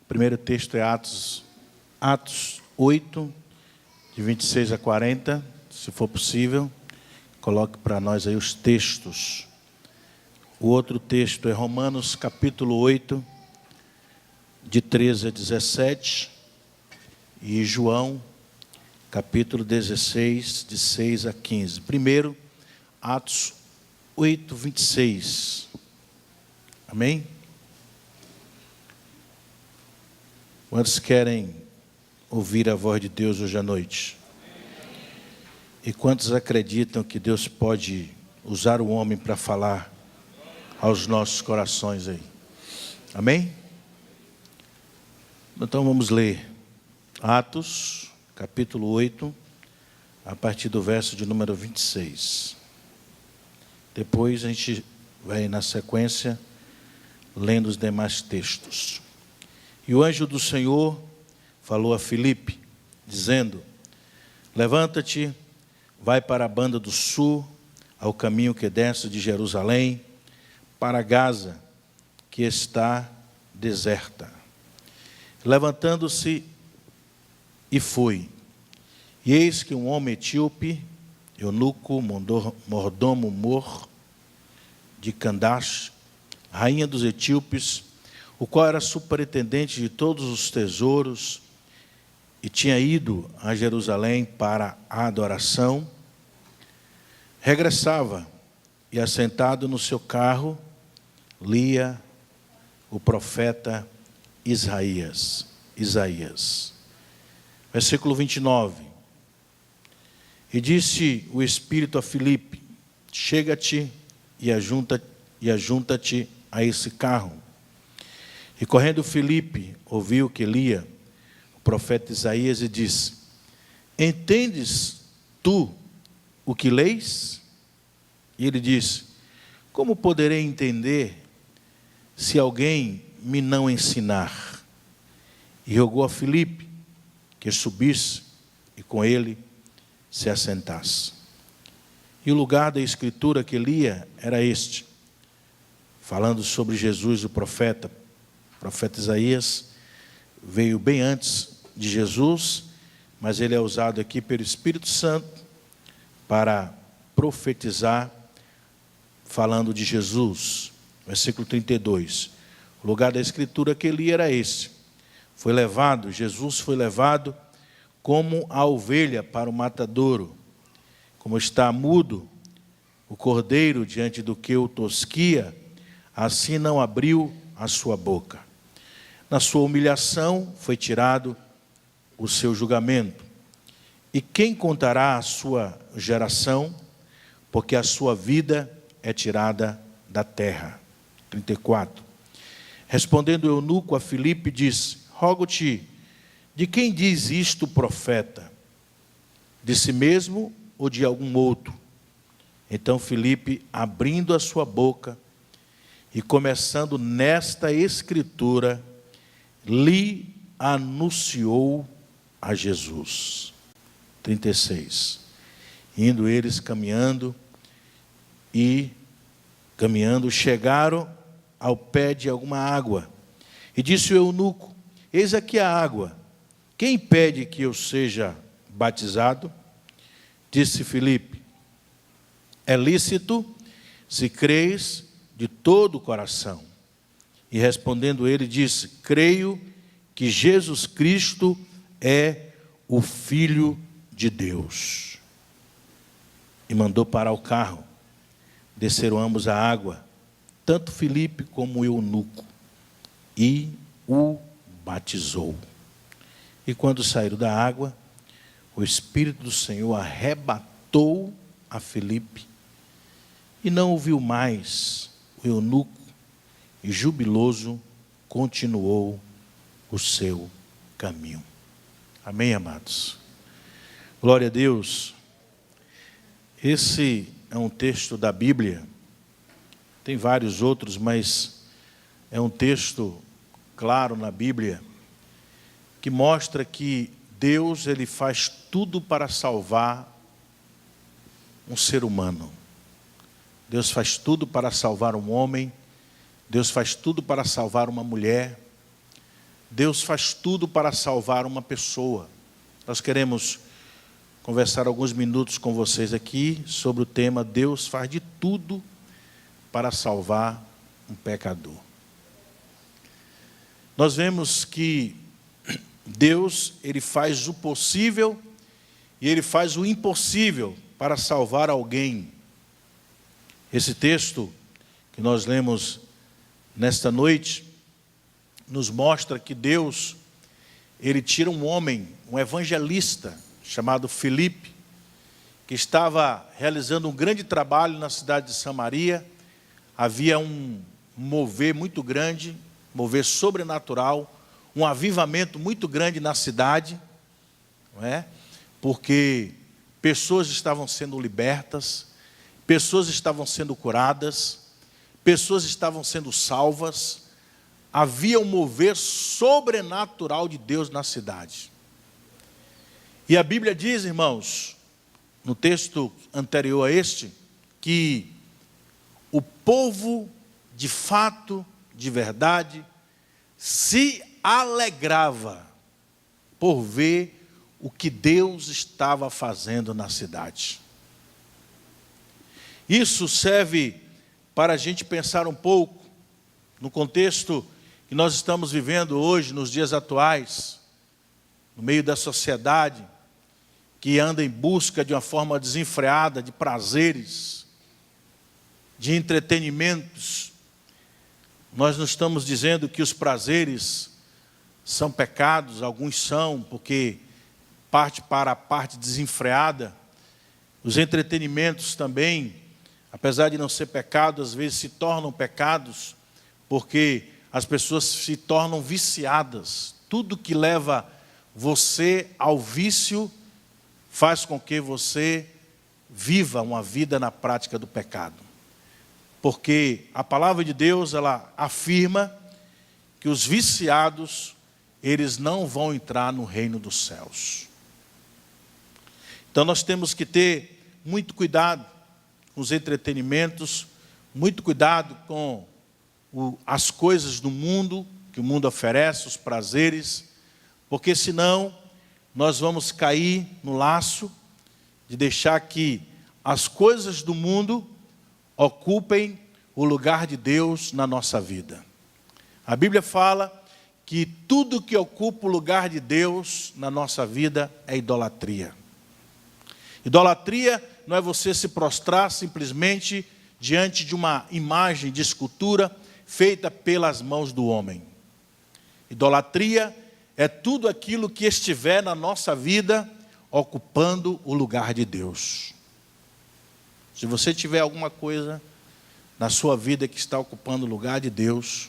O primeiro texto é Atos 8, de 26 a 40, se for possível. Coloque para nós aí os textos. O outro texto é Romanos capítulo 8, de 13 a 17. E João capítulo 16, de 6 a 15. Primeiro, Atos 8, 26. Amém? Quantos querem ouvir a voz de Deus hoje à noite? E quantos acreditam que Deus pode usar o homem para falar aos nossos corações aí? Amém? Então vamos ler Atos, capítulo 8, a partir do verso de número 26. Depois a gente vai na sequência lendo os demais textos. E o anjo do Senhor falou a Filipe, dizendo: levanta-te, vai para a banda do sul, ao caminho que desce de Jerusalém, para Gaza, que está deserta. Levantando-se, e foi. E eis que um homem etíope, eunuco, mordomo Mor, de Candace, rainha dos etíopes, o qual era superintendente de todos os tesouros, e tinha ido a Jerusalém para a adoração, regressava e, assentado no seu carro, lia o profeta Isaías. Versículo 29. E disse o Espírito a Filipe: chega-te e ajunta-te a esse carro. E correndo Filipe, ouviu que lia o profeta Isaías e disse: entendes tu o que leis? E ele disse: como poderei entender se alguém me não ensinar? E rogou a Filipe que subisse e com ele se assentasse. E o lugar da escritura que lia era este, falando sobre Jesus, o profeta Isaías veio bem antes de Jesus, mas ele é usado aqui pelo Espírito Santo para profetizar, falando de Jesus. Versículo 32. O lugar da escritura que ele era esse. Jesus foi levado como a ovelha para o matadouro, como está mudo o cordeiro diante do que o tosquia, assim não abriu a sua boca. Na sua humilhação foi tirado o seu julgamento. E quem contará a sua geração? Porque a sua vida é tirada da terra. 34. Respondendo o eunuco a Filipe, disse: rogo-te, de quem diz isto o profeta? De si mesmo ou de algum outro? Então Filipe, abrindo a sua boca e começando nesta escritura, lhe anunciou a Jesus. 36. Indo eles caminhando, chegaram ao pé de alguma água. E disse o eunuco: eis aqui a água, quem impede que eu seja batizado? Disse Filipe: é lícito, se creis de todo o coração. E respondendo ele, disse: creio que Jesus Cristo é o Filho de Deus. E mandou parar o carro. Desceram ambos a água, tanto Filipe como o eunuco, e o batizou. E quando saíram da água, o Espírito do Senhor arrebatou a Filipe, e não o viu mais o eunuco, e jubiloso continuou o seu caminho. Amém, amados? Glória a Deus. Esse é um texto da Bíblia, tem vários outros, mas é um texto claro na Bíblia, que mostra que Deus, ele faz tudo para salvar um ser humano. Deus faz tudo para salvar um homem, Deus faz tudo para salvar uma mulher, Deus faz tudo para salvar uma pessoa. Nós queremos conversar alguns minutos com vocês aqui sobre o tema Deus faz de tudo para salvar um pecador. Nós vemos que Deus, Ele faz o possível e Ele faz o impossível para salvar alguém. Esse texto que nós lemos nesta noite nos mostra que Deus, Ele tira um homem, um evangelista, chamado Filipe, que estava realizando um grande trabalho na cidade de Samaria. Havia um mover muito grande, mover sobrenatural, um avivamento muito grande na cidade, não é? Porque pessoas estavam sendo libertas, pessoas estavam sendo curadas, pessoas estavam sendo salvas. Havia um mover sobrenatural de Deus na cidade. E a Bíblia diz, irmãos, no texto anterior a este, que o povo, de fato, de verdade, se alegrava por ver o que Deus estava fazendo na cidade. Isso serve para a gente pensar um pouco no contexto que nós estamos vivendo hoje, nos dias atuais, no meio da sociedade, que anda em busca de uma forma desenfreada de prazeres, de entretenimentos. Nós não estamos dizendo que os prazeres são pecados, alguns são, porque parte para a parte desenfreada. Os entretenimentos também, apesar de não ser pecado, às vezes se tornam pecados, porque as pessoas se tornam viciadas. Tudo que leva você ao vício faz com que você viva uma vida na prática do pecado. Porque a palavra de Deus, ela afirma que os viciados, eles não vão entrar no reino dos céus. Então nós temos que ter muito cuidado com os entretenimentos, muito cuidado com as coisas do mundo, que o mundo oferece, os prazeres, porque senão nós vamos cair no laço de deixar que as coisas do mundo ocupem o lugar de Deus na nossa vida. A Bíblia fala que tudo que ocupa o lugar de Deus na nossa vida é idolatria. Idolatria não é você se prostrar simplesmente diante de uma imagem de escultura feita pelas mãos do homem. Idolatria é tudo aquilo que estiver na nossa vida ocupando o lugar de Deus. Se você tiver alguma coisa na sua vida que está ocupando o lugar de Deus,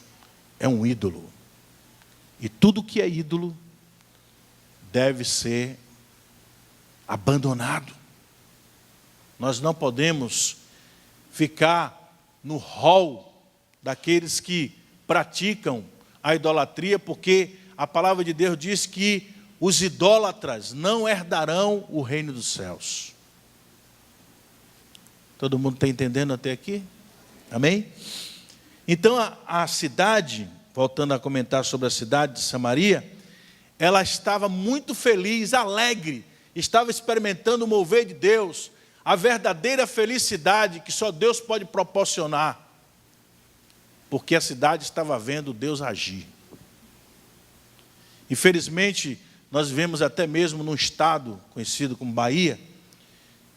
é um ídolo. E tudo que é ídolo deve ser abandonado. Nós não podemos ficar no rol daqueles que praticam a idolatria, porque a palavra de Deus diz que os idólatras não herdarão o reino dos céus. Todo mundo está entendendo até aqui? Amém? Então a cidade, voltando a comentar sobre a cidade de Samaria, ela estava muito feliz, alegre, estava experimentando o mover de Deus, a verdadeira felicidade que só Deus pode proporcionar, porque a cidade estava vendo Deus agir. Infelizmente, nós vivemos até mesmo num estado conhecido como Bahia,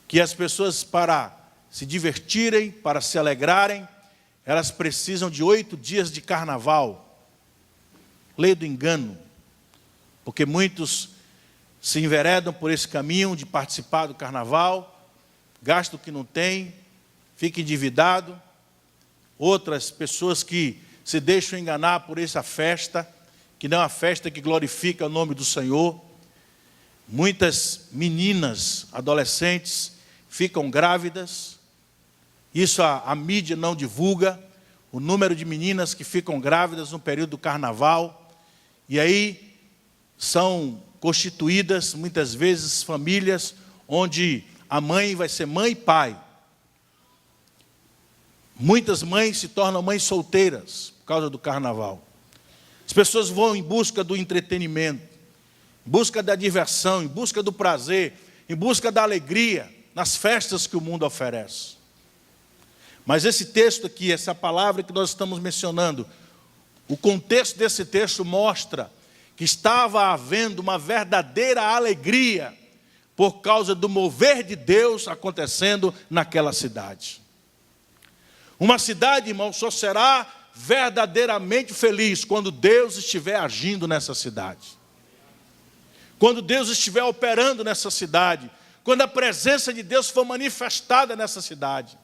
que as pessoas, para se divertirem, para se alegrarem, elas precisam de 8 dias de carnaval. Lei do engano, porque muitos se enveredam por esse caminho de participar do carnaval, gastam o que não tem, fica endividado. Outras pessoas que se deixam enganar por essa festa, que não é uma festa que glorifica o nome do Senhor. Muitas meninas, adolescentes, ficam grávidas. Isso a mídia não divulga, o número de meninas que ficam grávidas no período do carnaval. E aí são constituídas, muitas vezes, famílias onde a mãe vai ser mãe e pai. Muitas mães se tornam mães solteiras por causa do carnaval. As pessoas vão em busca do entretenimento, em busca da diversão, em busca do prazer, em busca da alegria, nas festas que o mundo oferece. Mas esse texto aqui, essa palavra que nós estamos mencionando, o contexto desse texto mostra que estava havendo uma verdadeira alegria por causa do mover de Deus acontecendo naquela cidade. Uma cidade, irmão, só será verdadeiramente feliz quando Deus estiver agindo nessa cidade. Quando Deus estiver operando nessa cidade, quando a presença de Deus for manifestada nessa cidade.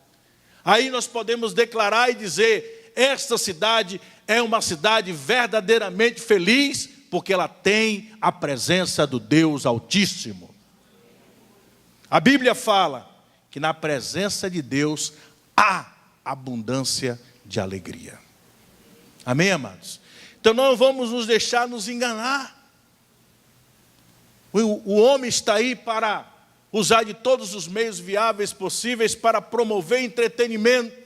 Aí nós podemos declarar e dizer, esta cidade é uma cidade verdadeiramente feliz, porque ela tem a presença do Deus Altíssimo. A Bíblia fala que na presença de Deus há abundância de alegria. Amém, amados? Então não vamos nos deixar nos enganar. O homem está aí para usar de todos os meios viáveis possíveis para promover entretenimento.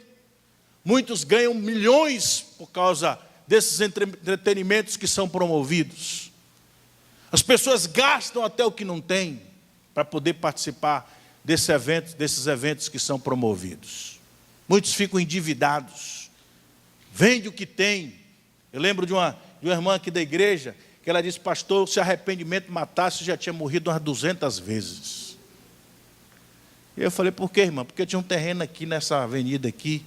Muitos ganham milhões por causa desses entretenimentos que são promovidos. As pessoas gastam até o que não tem para poder participar desses eventos que são promovidos. Muitos ficam endividados, vende o que tem. Eu lembro de uma irmã aqui da igreja, que ela disse, pastor, se arrependimento matasse, eu já tinha morrido umas 200 vezes. E eu falei, por quê, irmã? Porque eu tinha um terreno aqui nessa avenida aqui,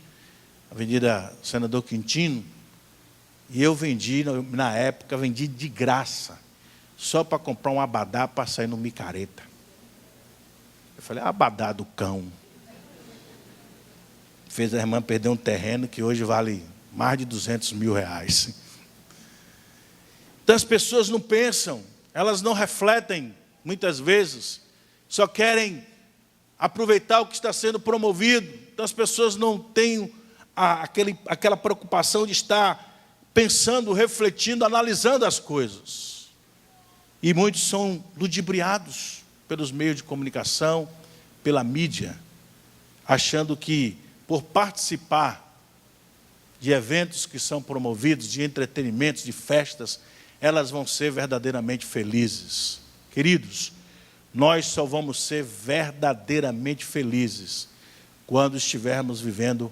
Avenida Senador Quintino, e eu vendi, na época, vendi de graça, só para comprar um abadá para sair no micareta. Eu falei, abadá do cão. Fez a irmã perder um terreno que hoje vale mais de 200 mil reais. Então as pessoas não pensam, elas não refletem, muitas vezes, só querem aproveitar o que está sendo promovido. Então as pessoas não têm aquela preocupação de estar pensando, refletindo, analisando as coisas. E muitos são ludibriados pelos meios de comunicação, pela mídia, achando que por participar de eventos que são promovidos, de entretenimentos, de festas, elas vão ser verdadeiramente felizes. Queridos, nós só vamos ser verdadeiramente felizes quando estivermos vivendo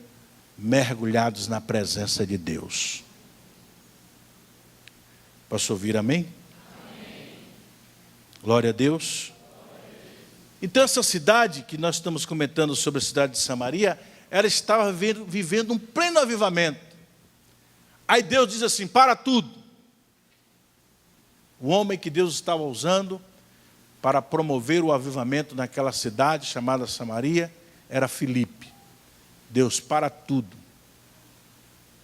mergulhados na presença de Deus. Posso ouvir amém? Amém. Glória a Deus. Então essa cidade que nós estamos comentando sobre a cidade de Samaria, ela estava vivendo um pleno avivamento. Aí Deus diz assim, para tudo. O homem que Deus estava usando para promover o avivamento naquela cidade chamada Samaria era Filipe. Deus, para tudo.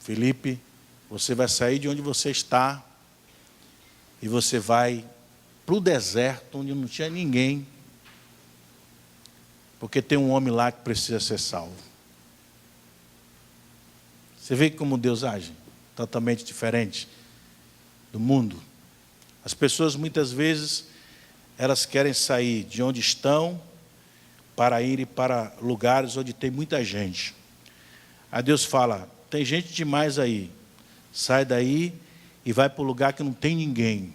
Filipe, você vai sair de onde você está e você vai para o deserto onde não tinha ninguém, porque tem um homem lá que precisa ser salvo. Você vê como Deus age? Totalmente diferente do mundo. As pessoas muitas vezes, elas querem sair de onde estão para ir para lugares onde tem muita gente. Aí Deus fala, tem gente demais aí, sai daí e vai para o lugar que não tem ninguém.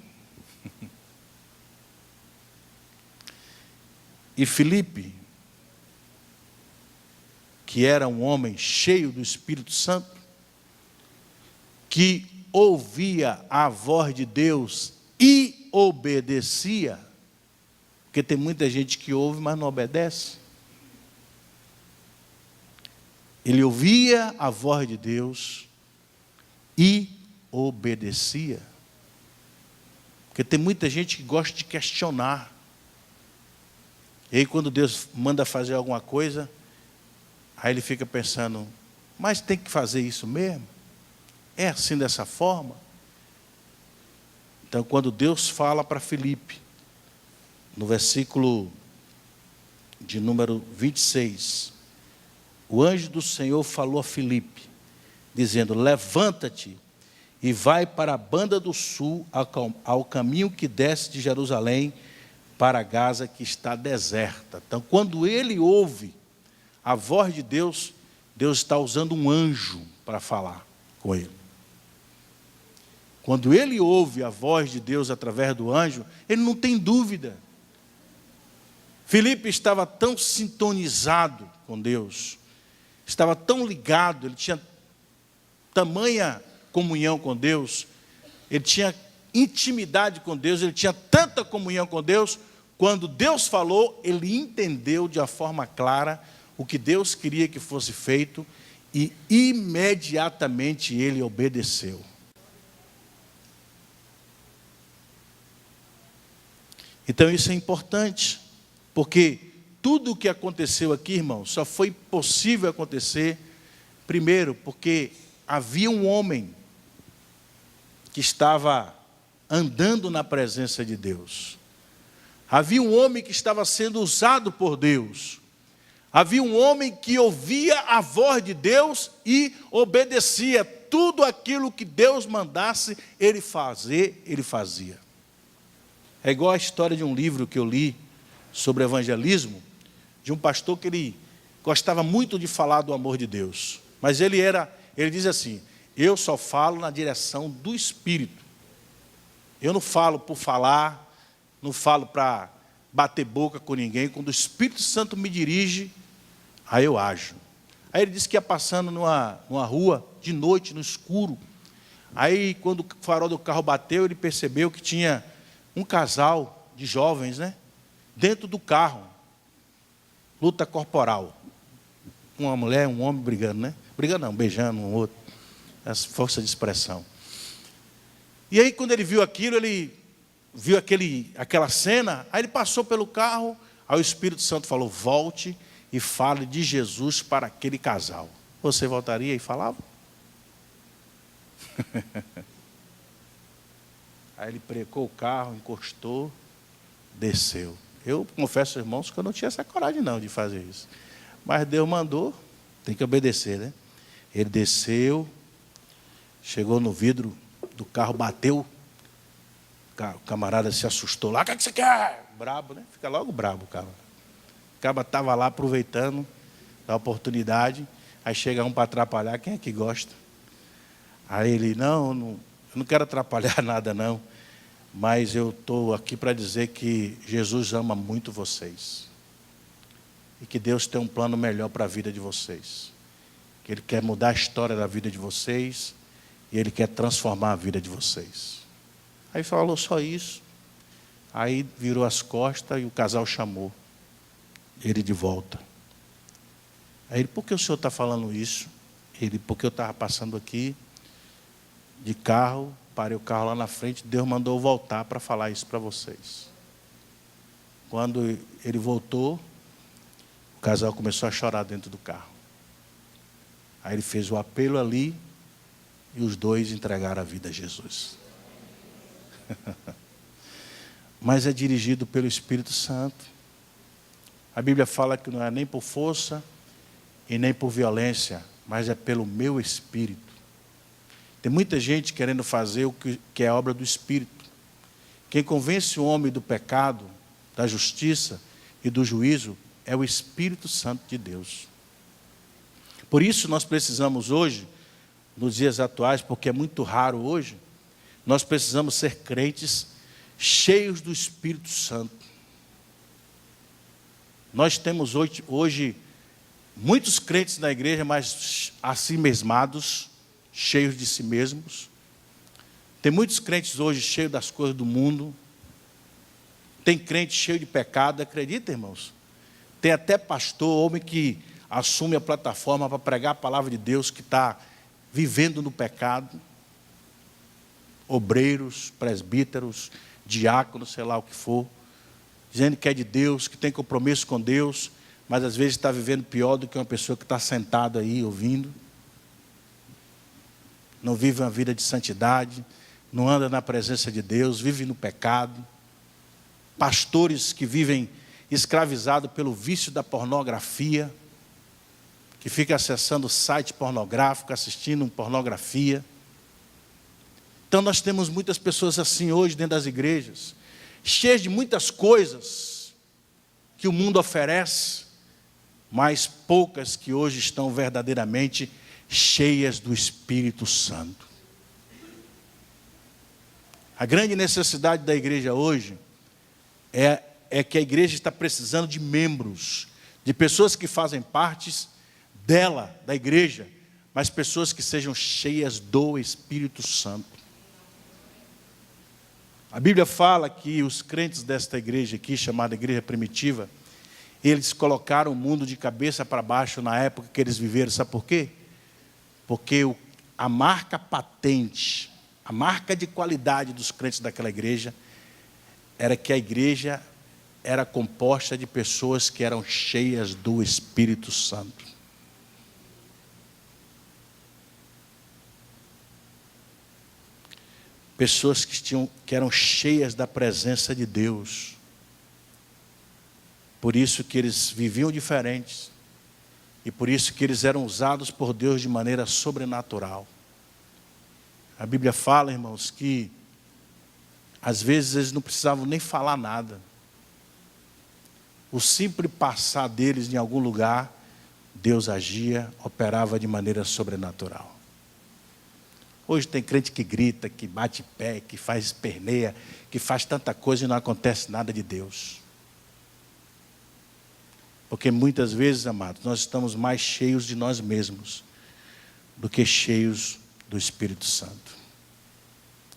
E Filipe, que era um homem cheio do Espírito Santo, que ouvia a voz de Deus e obedecia, porque tem muita gente que ouve, mas não obedece. Ele ouvia a voz de Deus e obedecia. Porque tem muita gente que gosta de questionar. E aí quando Deus manda fazer alguma coisa, aí ele fica pensando, mas tem que fazer isso mesmo? É assim dessa forma? Então quando Deus fala para Filipe, no versículo de número 26, o anjo do Senhor falou a Filipe, dizendo, levanta-te e vai para a banda do sul, ao caminho que desce de Jerusalém para Gaza, que está deserta. Então, quando ele ouve a voz de Deus, Deus está usando um anjo para falar com ele. quando ele ouve a voz de Deus através do anjo, ele não tem dúvida. Filipe estava tão sintonizado com Deus, estava tão ligado, ele tinha tamanha comunhão com Deus, ele tinha intimidade com Deus, ele tinha tanta comunhão com Deus, quando Deus falou, ele entendeu de uma forma clara o que Deus queria que fosse feito e imediatamente ele obedeceu. Então isso é importante, porque tudo o que aconteceu aqui, irmão, só foi possível acontecer, primeiro, porque havia um homem que estava andando na presença de Deus. Havia um homem que estava sendo usado por Deus. Havia um homem que ouvia a voz de Deus e obedecia. Tudo aquilo que Deus mandasse ele fazer, ele fazia. É igual a história de um livro que eu li sobre evangelismo, de um pastor que ele gostava muito de falar do amor de Deus. Mas ele diz assim, eu só falo na direção do Espírito. Eu não falo por falar, não falo para bater boca com ninguém. Quando o Espírito Santo me dirige, aí eu ajo. Aí ele disse que ia passando numa rua, de noite, no escuro. Aí quando o farol do carro bateu, ele percebeu que tinha um casal de jovens, né, dentro do carro. Luta corporal. Uma mulher, um homem brigando, né? Brigando não, beijando um outro. Essa força de expressão. E aí quando ele viu aquilo, ele viu aquela cena, aí ele passou pelo carro, aí o Espírito Santo falou, volte e fale de Jesus para aquele casal. Você voltaria e falava? Aí ele precou o carro, encostou, desceu. Eu confesso, irmãos, que eu não tinha essa coragem não de fazer isso. Mas Deus mandou, tem que obedecer, né? Ele desceu, chegou no vidro do carro, bateu. O camarada se assustou lá. O que você quer? Brabo, né? Fica logo brabo o cara. O cara estava lá aproveitando a oportunidade. Aí chega um para atrapalhar. Quem é que gosta? Aí ele, eu não quero atrapalhar nada não. Mas eu estou aqui para dizer que Jesus ama muito vocês. E que Deus tem um plano melhor para a vida de vocês. Que Ele quer mudar a história da vida de vocês. E Ele quer transformar a vida de vocês. Aí falou só isso. Aí virou as costas e o casal chamou ele de volta. Aí ele, por que o senhor está falando isso? Ele, porque eu estava passando aqui de carro, parei o carro lá na frente, Deus mandou voltar para falar isso para vocês. Quando ele voltou, o casal começou a chorar dentro do carro. Aí ele fez o apelo ali e os dois entregaram a vida a Jesus. Mas é dirigido pelo Espírito Santo. A Bíblia fala que não é nem por força e nem por violência, mas é pelo meu Espírito. Tem muita gente querendo fazer o que é obra do Espírito. Quem convence o homem do pecado, da justiça e do juízo é o Espírito Santo de Deus. Por isso nós precisamos hoje, nos dias atuais, porque é muito raro hoje, nós precisamos ser crentes cheios do Espírito Santo. Nós temos hoje muitos crentes na igreja, mas assim mesmados, cheios de si mesmos. Tem muitos crentes hoje cheios das coisas do mundo. Tem crente cheio de pecado, acredita, irmãos? Tem até pastor, homem que assume a plataforma para pregar a palavra de Deus, que está vivendo no pecado. Obreiros, presbíteros, diáconos, sei lá o que for, dizendo que é de Deus, que tem compromisso com Deus, mas às vezes está vivendo pior do que uma pessoa que está sentada aí ouvindo. Não vive uma vida de santidade, não anda na presença de Deus, vive no pecado. Pastores que vivem escravizados pelo vício da pornografia, que fica acessando site pornográfico, assistindo pornografia. Então nós temos muitas pessoas assim hoje dentro das igrejas, cheias de muitas coisas que o mundo oferece, mas poucas que hoje estão verdadeiramente cheias do Espírito Santo. A grande necessidade da igreja hoje é que a igreja está precisando de membros, de pessoas que fazem parte dela, da igreja, mas pessoas que sejam cheias do Espírito Santo. A Bíblia fala que os crentes desta igreja aqui, chamada igreja primitiva, eles colocaram o mundo de cabeça para baixo na época que eles viveram. Sabe por quê? Porque a marca patente, a marca de qualidade dos crentes daquela igreja, era que a igreja era composta de pessoas que eram cheias do Espírito Santo. Pessoas que eram cheias da presença de Deus. Por isso que eles viviam diferentes. E por isso que eles eram usados por Deus de maneira sobrenatural. A Bíblia fala, irmãos, que às vezes eles não precisavam nem falar nada. O simples passar deles em algum lugar, Deus agia, operava de maneira sobrenatural. Hoje tem crente que grita, que bate pé, que faz esperneia, que faz tanta coisa e não acontece nada de Deus. Porque muitas vezes, amados, nós estamos mais cheios de nós mesmos do que cheios do Espírito Santo.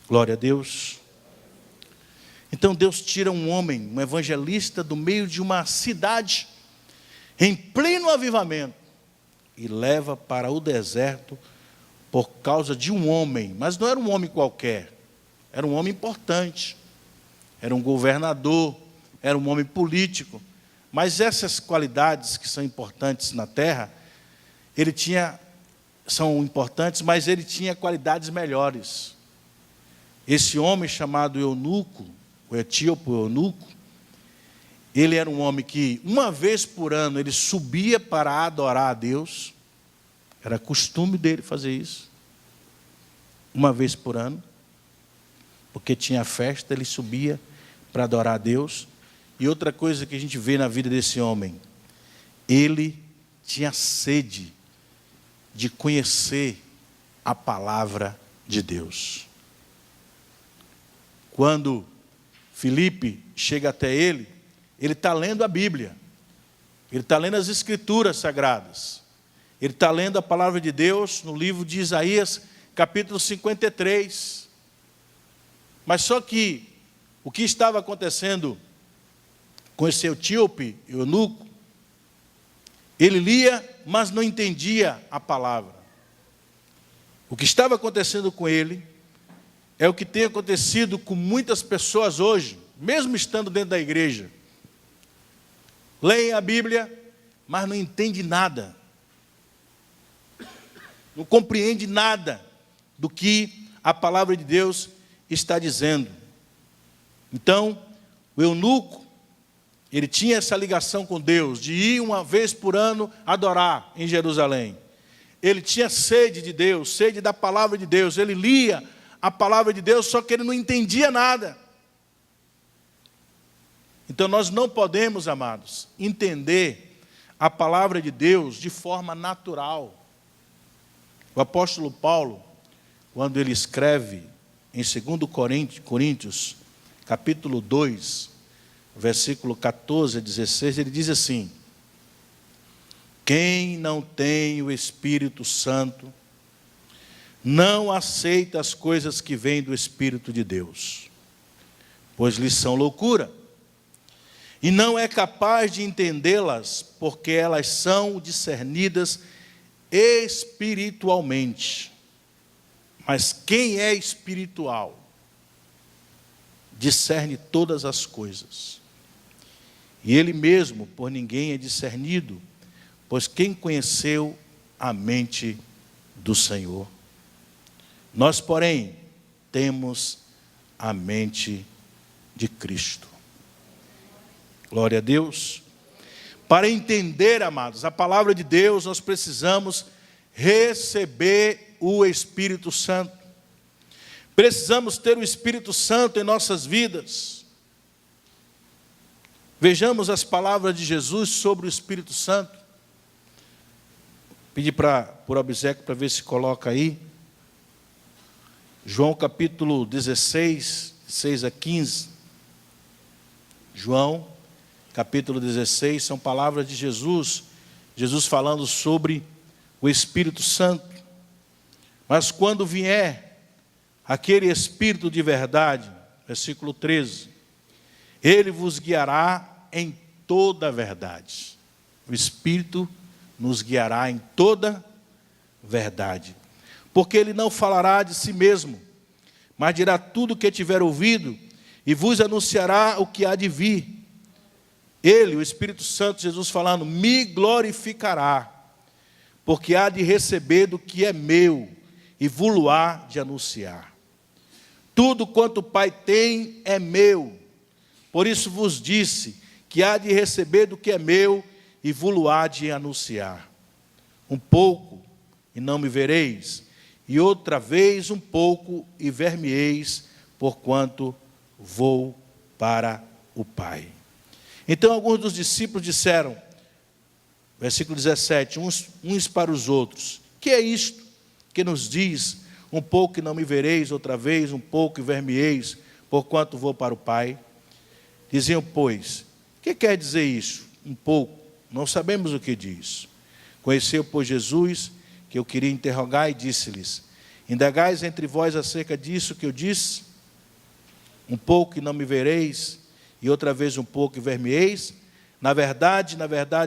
Glória a Deus. Então Deus tira um homem, um evangelista, do meio de uma cidade, em pleno avivamento, e leva para o deserto por causa de um homem. Mas não era um homem qualquer, era um homem importante, era um governador, era um homem político. Mas essas qualidades que são importantes na terra, são importantes, mas ele tinha qualidades melhores. Esse homem chamado eunuco, o etíope eunuco, ele era um homem que uma vez por ano ele subia para adorar a Deus. Era costume dele fazer isso. Uma vez por ano. Porque tinha festa, ele subia para adorar a Deus. E outra coisa que a gente vê na vida desse homem, ele tinha sede de conhecer a palavra de Deus. Quando Filipe chega até ele está lendo a Bíblia, ele está lendo as Escrituras Sagradas, ele está lendo a palavra de Deus no livro de Isaías, capítulo 53. Mas só que o que estava acontecendo com esse etíope, eunuco, ele lia, mas não entendia a palavra. O que estava acontecendo com ele é o que tem acontecido com muitas pessoas hoje, mesmo estando dentro da igreja. Leem a Bíblia, mas não entendem nada. Não compreende nada do que a palavra de Deus está dizendo. Então, o eunuco, ele tinha essa ligação com Deus, de ir uma vez por ano adorar em Jerusalém. Ele tinha sede de Deus, sede da palavra de Deus. Ele lia a palavra de Deus, só que ele não entendia nada. Então nós não podemos, amados, entender a palavra de Deus de forma natural. O apóstolo Paulo, quando ele escreve em 2 Coríntios, capítulo 2, versículo 14 a 16, ele diz assim: quem não tem o Espírito Santo, não aceita as coisas que vêm do Espírito de Deus, pois lhes são loucura, e não é capaz de entendê-las, porque elas são discernidas espiritualmente. Mas quem é espiritual, discerne todas as coisas. E ele mesmo, por ninguém é discernido, pois quem conheceu a mente do Senhor? Nós, porém, temos a mente de Cristo. Glória a Deus. Para entender, amados, a palavra de Deus, nós precisamos receber o Espírito Santo. Precisamos ter o Espírito Santo em nossas vidas. Vejamos as palavras de Jesus sobre o Espírito Santo. Pedi por obséquio para ver se coloca aí. João capítulo 16, 6 a 15. João capítulo 16, são palavras de Jesus. Jesus falando sobre o Espírito Santo. Mas quando vier aquele Espírito de verdade, versículo 13, ele vos guiará em toda a verdade. O Espírito nos guiará em toda verdade. Porque ele não falará de si mesmo, mas dirá tudo o que tiver ouvido e vos anunciará o que há de vir. Ele, o Espírito Santo, Jesus falando, me glorificará, porque há de receber do que é meu e vos há de anunciar. Tudo quanto o Pai tem é meu. Por isso vos disse que há de receber do que é meu e vos há de anunciar. Um pouco e não me vereis, e outra vez um pouco e ver-me-eis, porquanto vou para o Pai. Então alguns dos discípulos disseram, versículo 17, uns para os outros, que é isto que nos diz, um pouco e não me vereis, outra vez um pouco e ver-me-eis, porquanto vou para o Pai? Diziam, pois, o que quer dizer isso? Um pouco, não sabemos o que diz. Conheceu, pois, Jesus, que eu queria interrogar, e disse-lhes, indagais entre vós acerca disso que eu disse? Um pouco e não me vereis, e outra vez um pouco e ver-me-eis? Na verdade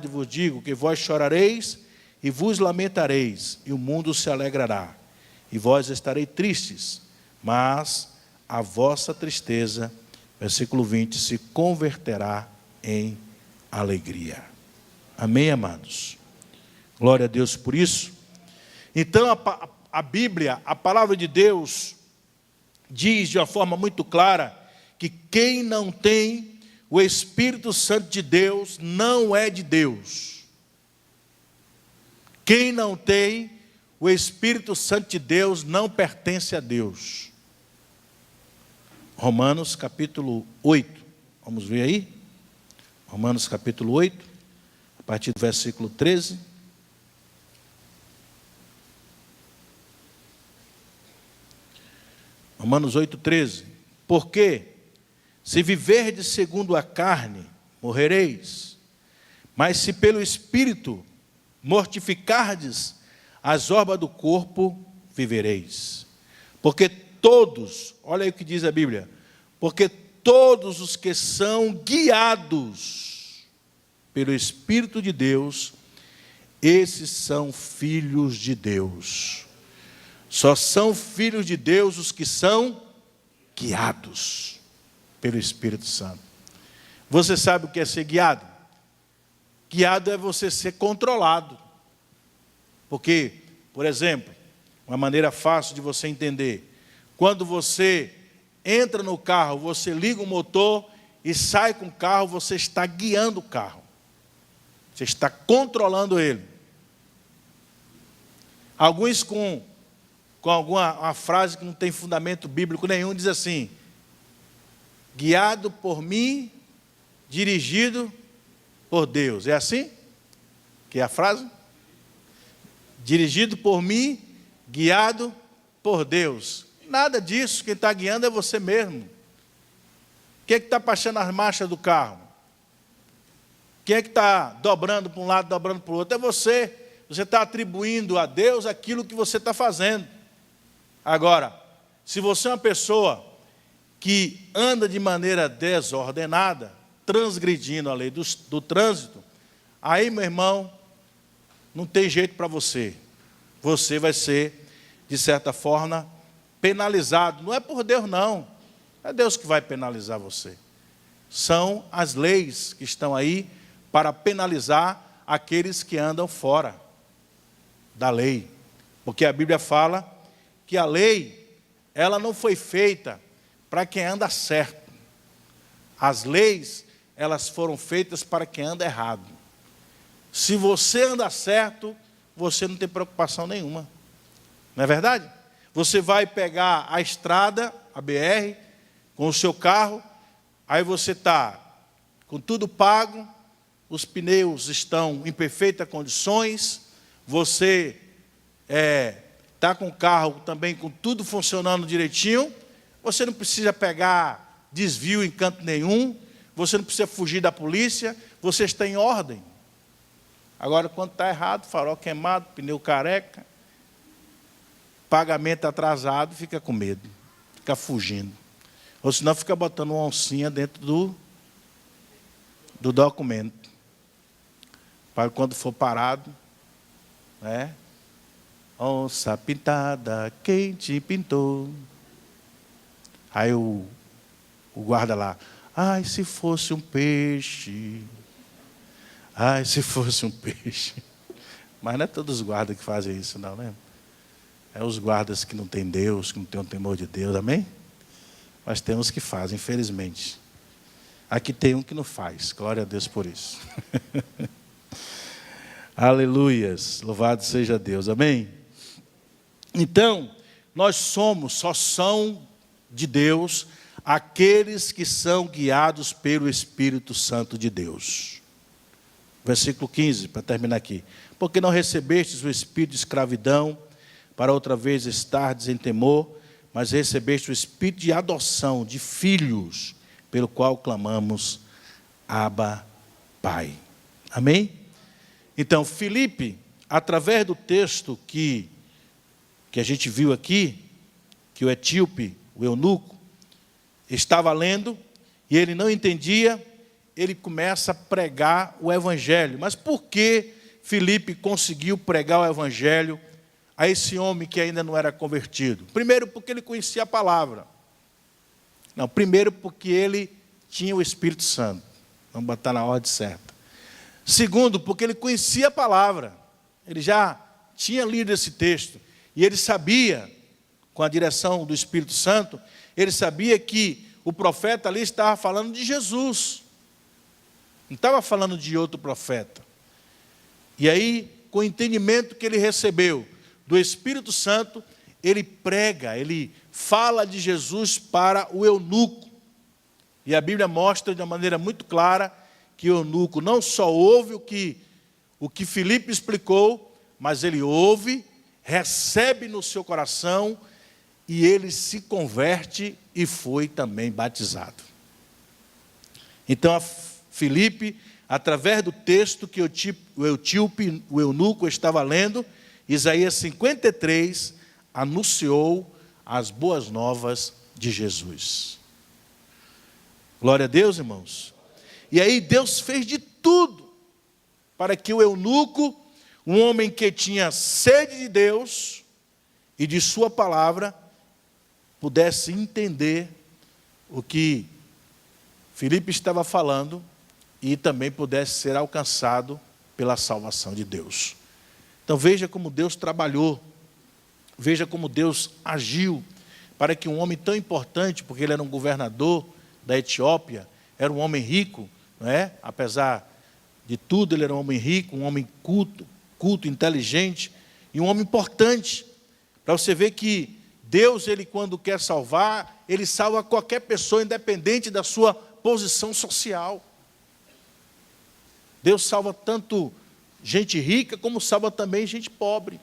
vos digo que vós chorareis e vos lamentareis, e o mundo se alegrará. E vós estareis tristes, mas a vossa tristeza, versículo 20, se converterá em alegria. Amém, amados? Glória a Deus por isso. Então, a Bíblia, a palavra de Deus, diz de uma forma muito clara que quem não tem o Espírito Santo de Deus não é de Deus. Quem não tem o Espírito Santo de Deus não pertence a Deus. Romanos capítulo 8. Vamos ver aí? Romanos capítulo 8, a partir do versículo 13. Romanos 8, 13. Porque, se viverdes segundo a carne, morrereis. Mas se pelo Espírito mortificardes as obras do corpo, vivereis. Porque todos, olha aí o que diz a Bíblia, porque todos os que são guiados pelo Espírito de Deus, esses são filhos de Deus. Só são filhos de Deus os que são guiados pelo Espírito Santo. Você sabe o que é ser guiado? Guiado é você ser controlado. Porque, por exemplo, uma maneira fácil de você entender, quando você entra no carro, você liga o motor e sai com o carro, você está guiando o carro. Você está controlando ele. Alguns com uma frase que não tem fundamento bíblico nenhum, diz assim, guiado por mim, dirigido por Deus. É assim? Que é a frase? Dirigido por mim, guiado por Deus. Nada disso, quem está guiando é você mesmo. Quem é que está baixando as marchas do carro? Quem é que está dobrando para um lado, dobrando para o outro? É você. Você está atribuindo a Deus aquilo que você está fazendo. Agora, se você é uma pessoa que anda de maneira desordenada, transgredindo a lei do trânsito, aí, meu irmão, não tem jeito para você. Você vai ser, de certa forma, penalizado. Não é por Deus, não. Não é Deus que vai penalizar você. São as leis que estão aí para penalizar aqueles que andam fora da lei. Porque a Bíblia fala que a lei, ela não foi feita para quem anda certo. As leis, elas foram feitas para quem anda errado. Se você anda certo, você não tem preocupação nenhuma. Não é verdade? Você vai pegar a estrada, a BR, com o seu carro, aí você está com tudo pago, os pneus estão em perfeitas condições, você está com o carro também com tudo funcionando direitinho, você não precisa pegar desvio em canto nenhum, você não precisa fugir da polícia, você está em ordem. Agora, quando está errado, farol queimado, pneu careca, pagamento atrasado, fica com medo, fica fugindo. Ou senão fica botando uma oncinha dentro do documento. Para quando for parado, né? Onça pintada, quem te pintou? Aí o guarda lá, ai, se fosse um peixe. Ai, se fosse um peixe. Mas não é todos os guardas que fazem isso, não, né? É os guardas que não têm Deus, que não têm o temor de Deus, amém? Mas tem uns que fazem, infelizmente. Aqui tem um que não faz, glória a Deus por isso. Aleluias, louvado seja Deus, amém? Então, só são de Deus aqueles que são guiados pelo Espírito Santo de Deus. Versículo 15, para terminar aqui. Porque não recebestes o espírito de escravidão, para outra vez estardes em temor, mas recebeste o espírito de adoção, de filhos, pelo qual clamamos, Abba, Pai. Amém? Então, Filipe, através do texto que a gente viu aqui, que o etíope, o eunuco, estava lendo, e ele não entendia, ele começa a pregar o evangelho. Mas por que Filipe conseguiu pregar o evangelho a esse homem que ainda não era convertido? Primeiro, porque ele conhecia a palavra. Não, primeiro, porque ele tinha o Espírito Santo. Vamos botar na ordem certa. Segundo, porque ele conhecia a palavra. Ele já tinha lido esse texto. E ele sabia, com a direção do Espírito Santo, ele sabia que o profeta ali estava falando de Jesus. Não estava falando de outro profeta. E aí, com o entendimento que ele recebeu do Espírito Santo, ele prega, ele fala de Jesus para o eunuco. E a Bíblia mostra de uma maneira muito clara que o eunuco não só ouve o que Filipe explicou, mas ele ouve, recebe no seu coração e ele se converte e foi também batizado. Então, Filipe, através do texto que o etíope, o eunuco, estava lendo, Isaías 53, anunciou as boas novas de Jesus. Glória a Deus, irmãos. E aí Deus fez de tudo para que o eunuco, um homem que tinha sede de Deus e de sua palavra, pudesse entender o que Filipe estava falando e também pudesse ser alcançado pela salvação de Deus. Então veja como Deus trabalhou, veja como Deus agiu, para que um homem tão importante, porque ele era um governador da Etiópia, era um homem rico, não é? Apesar de tudo, ele era um homem rico, um homem culto, inteligente, e um homem importante, para você ver que Deus, ele quando quer salvar, ele salva qualquer pessoa, independente da sua posição social. Deus salva tanto gente rica, como salva também gente pobre.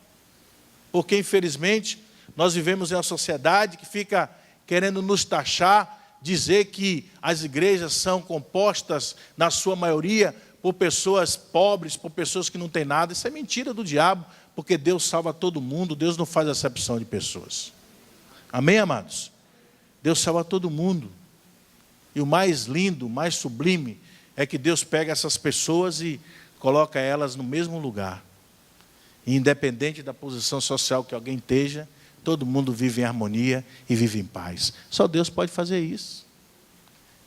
Porque, infelizmente, nós vivemos em uma sociedade que fica querendo nos taxar, dizer que as igrejas são compostas, na sua maioria, por pessoas pobres, por pessoas que não têm nada. Isso é mentira do diabo, porque Deus salva todo mundo, Deus não faz acepção de pessoas. Amém, amados? Deus salva todo mundo. E o mais lindo, o mais sublime, é que Deus pega essas pessoas e coloca elas no mesmo lugar. E independente da posição social que alguém esteja, todo mundo vive em harmonia e vive em paz. Só Deus pode fazer isso.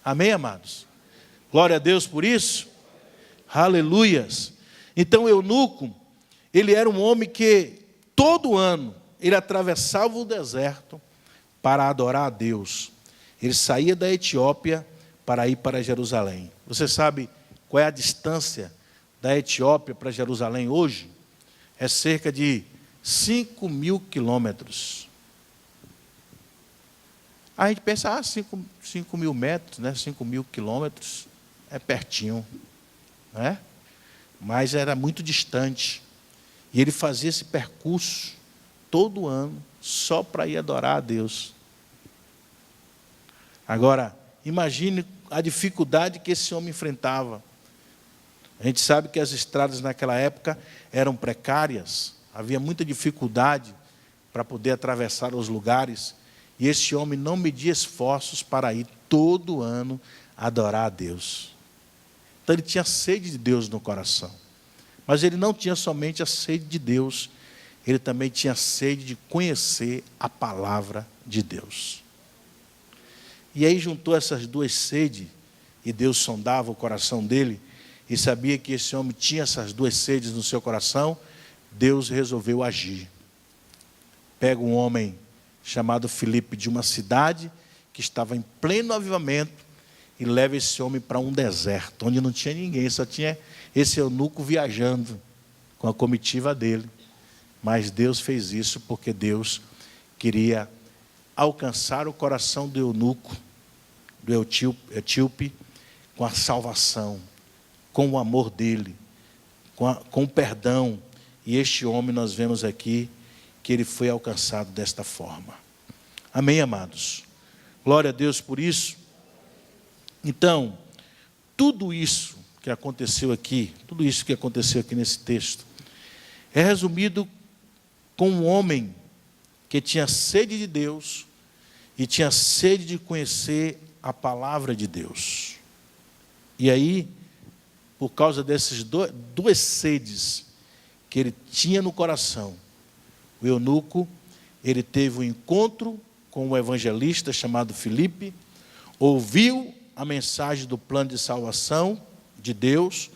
Amém, amados? Glória a Deus por isso. Aleluias. Então o eunuco, ele era um homem que todo ano ele atravessava o deserto para adorar a Deus. Ele saía da Etiópia para ir para Jerusalém. Você sabe qual é a distância da Etiópia para Jerusalém hoje? É cerca de 5.000 quilômetros. A gente pensa, 5.000 metros, né? 5.000 quilômetros, é pertinho, né? Mas era muito distante. E ele fazia esse percurso todo ano, só para ir adorar a Deus. Agora, imagine a dificuldade que esse homem enfrentava. A gente sabe que as estradas naquela época eram precárias, havia muita dificuldade para poder atravessar os lugares, e esse homem não media esforços para ir todo ano adorar a Deus. Então ele tinha sede de Deus no coração. Mas ele não tinha somente a sede de Deus, ele também tinha sede de conhecer a palavra de Deus. E aí juntou essas duas sedes, e Deus sondava o coração dele, e sabia que esse homem tinha essas duas sedes no seu coração. Deus resolveu agir. Pega um homem chamado Filipe de uma cidade que estava em pleno avivamento e leva esse homem para um deserto, onde não tinha ninguém, só tinha esse eunuco viajando com a comitiva dele. Mas Deus fez isso porque Deus queria alcançar o coração do eunuco, do etíope, com a salvação, com o amor dele, com o perdão. E este homem, nós vemos aqui, que ele foi alcançado desta forma. Amém, amados? Glória a Deus por isso. Então, tudo isso que aconteceu aqui nesse texto, é resumido com um homem que tinha sede de Deus e tinha sede de conhecer a palavra de Deus. E aí, por causa dessas duas sedes que ele tinha no coração, o eunuco, ele teve um encontro com um evangelista chamado Filipe, ouviu a mensagem do plano de salvação de Deus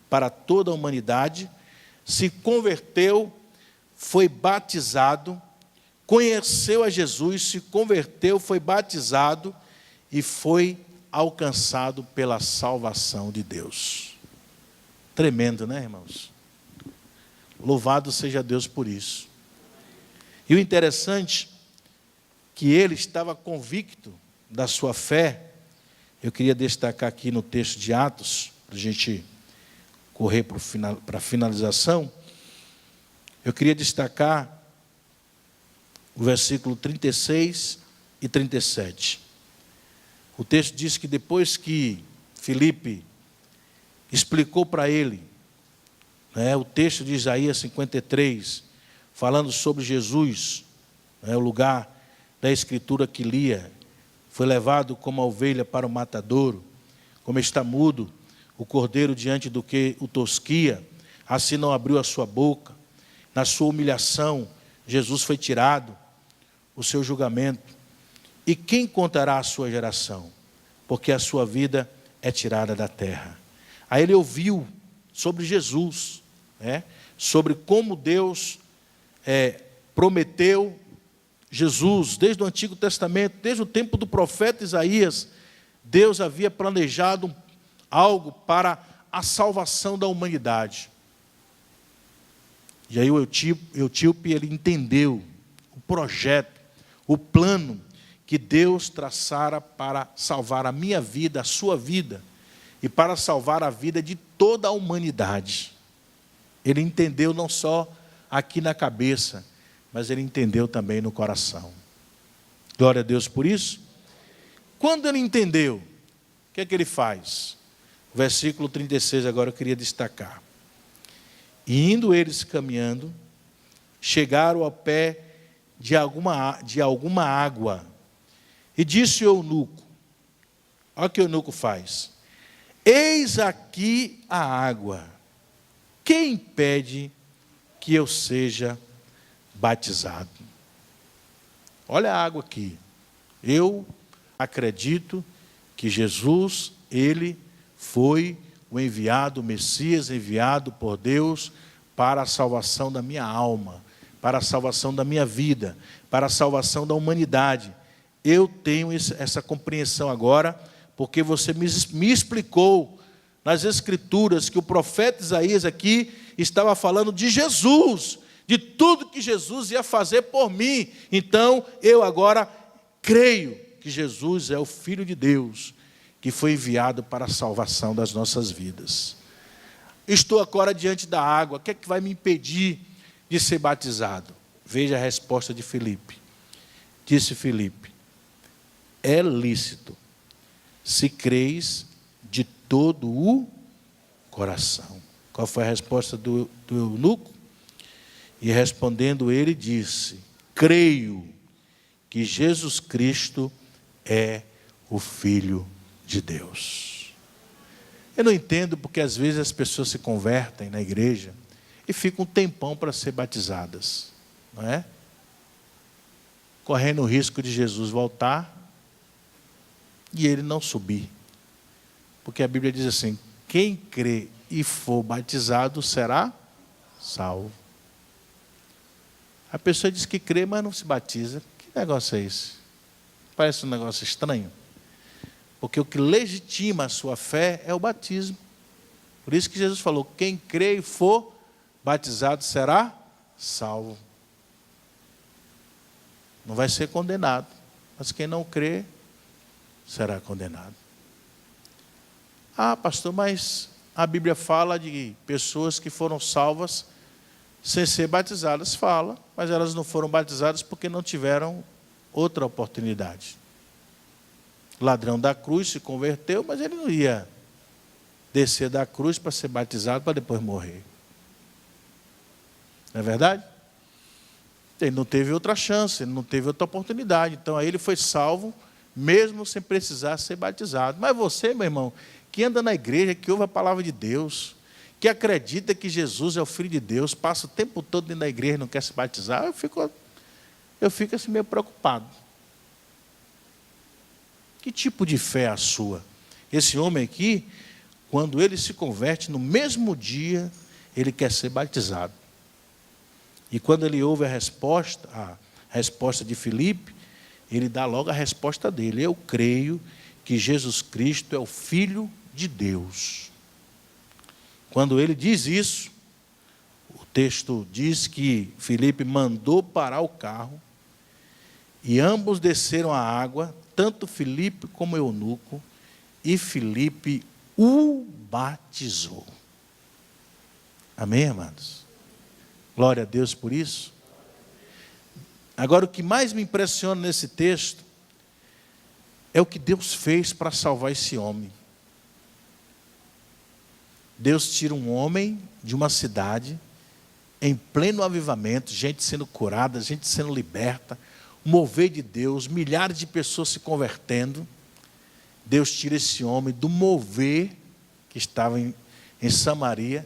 para toda a humanidade, se converteu, foi batizado, conheceu a Jesus, se converteu, foi batizado e foi alcançado pela salvação de Deus. Tremendo, né, irmãos? Louvado seja Deus por isso. E o interessante, que ele estava convicto da sua fé. Eu queria destacar aqui no texto de Atos, para a gente correr para a finalização, eu queria destacar o versículo 36 e 37. O texto diz que depois que Filipe explicou para ele, o texto de Isaías 53, falando sobre Jesus, o lugar da escritura que lia, foi levado como a ovelha para o matadouro, como está mudo o cordeiro diante do que o tosquia, assim não abriu a sua boca. Na sua humilhação, Jesus foi tirado, o seu julgamento. E quem contará a sua geração? Porque a sua vida é tirada da terra. Aí ele ouviu sobre Jesus, sobre como Deus prometeu Jesus, desde o Antigo Testamento, desde o tempo do profeta Isaías, Deus havia planejado algo para a salvação da humanidade. E aí o etíope, ele entendeu o projeto, o plano que Deus traçara para salvar a minha vida, a sua vida, e para salvar a vida de toda a humanidade. Ele entendeu não só aqui na cabeça, mas ele entendeu também no coração. Glória a Deus por isso. Quando ele entendeu, o que é que ele faz? O versículo 36 agora eu queria destacar. E indo eles caminhando, chegaram ao pé de alguma água. E disse o eunuco, olha o que o eunuco faz. Eis aqui a água. Quem impede que eu seja batizado? Olha a água aqui. Eu acredito que Jesus, ele foi o enviado, o Messias enviado por Deus para a salvação da minha alma, para a salvação da minha vida, para a salvação da humanidade. Eu tenho essa compreensão agora, porque você me explicou nas Escrituras que o profeta Isaías aqui estava falando de Jesus, de tudo que Jesus ia fazer por mim. Então, eu agora creio que Jesus é o Filho de Deus, que foi enviado para a salvação das nossas vidas. Estou agora diante da água, o que é que vai me impedir de ser batizado? Veja a resposta de Filipe. Disse Filipe: é lícito, se creis de todo o coração. Qual foi a resposta do eunuco? E respondendo ele, disse: creio que Jesus Cristo é o Filho de Deus. Eu não entendo porque às vezes as pessoas se convertem na igreja e ficam um tempão para ser batizadas, não é? Correndo o risco de Jesus voltar e ele não subir. Porque a Bíblia diz assim: quem crê e for batizado será salvo. A pessoa diz que crê, mas não se batiza. Que negócio é esse? Parece um negócio estranho. Porque o que legitima a sua fé é o batismo. Por isso que Jesus falou: quem crê e for batizado será salvo. Não vai ser condenado, mas quem não crê será condenado. Ah, pastor, mas a Bíblia fala de pessoas que foram salvas sem ser batizadas. Fala, mas elas não foram batizadas porque não tiveram outra oportunidade. O ladrão da cruz se converteu, mas ele não ia descer da cruz para ser batizado para depois morrer. Não é verdade? Ele não teve outra chance, ele não teve outra oportunidade. Então aí ele foi salvo, mesmo sem precisar ser batizado. Mas você, meu irmão, que anda na igreja, que ouve a palavra de Deus, que acredita que Jesus é o Filho de Deus, passa o tempo todo dentro da igreja e não quer se batizar, eu fico assim meio preocupado. Que tipo de fé é a sua? Esse homem aqui, quando ele se converte, no mesmo dia, ele quer ser batizado. E quando ele ouve a resposta de Filipe, ele dá logo a resposta dele: eu creio que Jesus Cristo é o Filho de Deus. Quando ele diz isso, o texto diz que Filipe mandou parar o carro e ambos desceram à água, tanto Filipe como o eunuco, e Filipe o batizou. Amém, amados? Glória a Deus por isso. Agora, o que mais me impressiona nesse texto é o que Deus fez para salvar esse homem. Deus tira um homem de uma cidade, em pleno avivamento, gente sendo curada, gente sendo liberta, mover de Deus, milhares de pessoas se convertendo. Deus tira esse homem do mover que estava em Samaria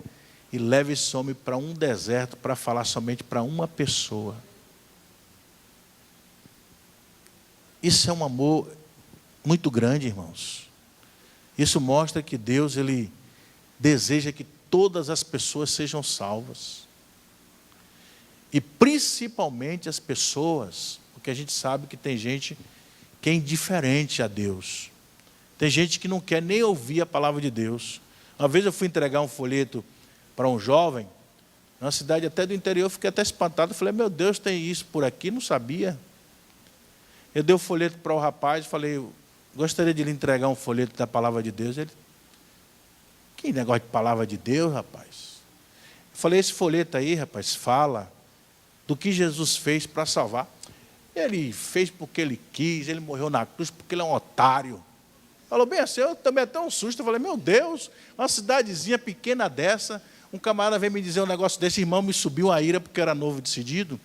e leva esse homem para um deserto para falar somente para uma pessoa. Isso é um amor muito grande, irmãos. Isso mostra que Deus, Ele deseja que todas as pessoas sejam salvas. E principalmente as pessoas, porque a gente sabe que tem gente que é indiferente a Deus. Tem gente que não quer nem ouvir a palavra de Deus. Uma vez eu fui entregar um folheto para um jovem, numa cidade até do interior, eu fiquei até espantado. Falei: meu Deus, tem isso por aqui? Não sabia. Eu dei o folheto para o rapaz, falei: gostaria de lhe entregar um folheto da palavra de Deus. Ele: que negócio de palavra de Deus, rapaz? Eu falei: esse folheto aí, rapaz, fala do que Jesus fez para salvar. Ele fez porque ele quis, ele morreu na cruz porque ele é um otário. Falou bem assim, eu também até um susto. Eu falei: meu Deus, uma cidadezinha pequena dessa, um camarada veio me dizer um negócio desse. Irmão, me subiu uma ira, porque eu era novo decidido.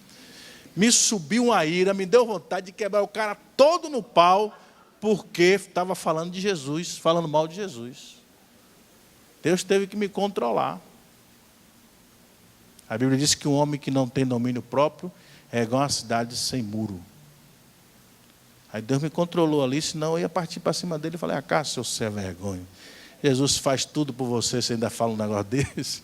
Me subiu uma ira, me deu vontade de quebrar o cara todo no pau, porque estava falando de Jesus, falando mal de Jesus. Deus teve que me controlar. A Bíblia diz que um homem que não tem domínio próprio é igual uma cidade sem muro. Aí Deus me controlou ali, senão eu ia partir para cima dele e falei: cá, seu sem vergonha. Jesus faz tudo por você, você ainda fala um negócio desse.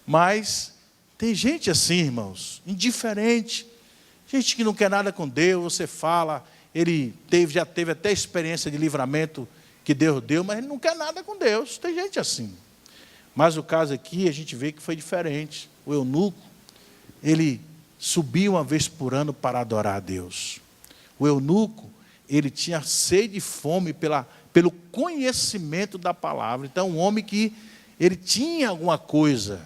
Mas tem gente assim, irmãos, indiferente. Gente que não quer nada com Deus. Você fala, ele já teve até experiência de livramento que Deus deu, mas ele não quer nada com Deus. Tem gente assim. Mas o caso aqui, a gente vê que foi diferente. O eunuco, ele subia uma vez por ano para adorar a Deus. O eunuco, ele tinha sede e fome pelo conhecimento da palavra. Então, um homem que ele tinha alguma coisa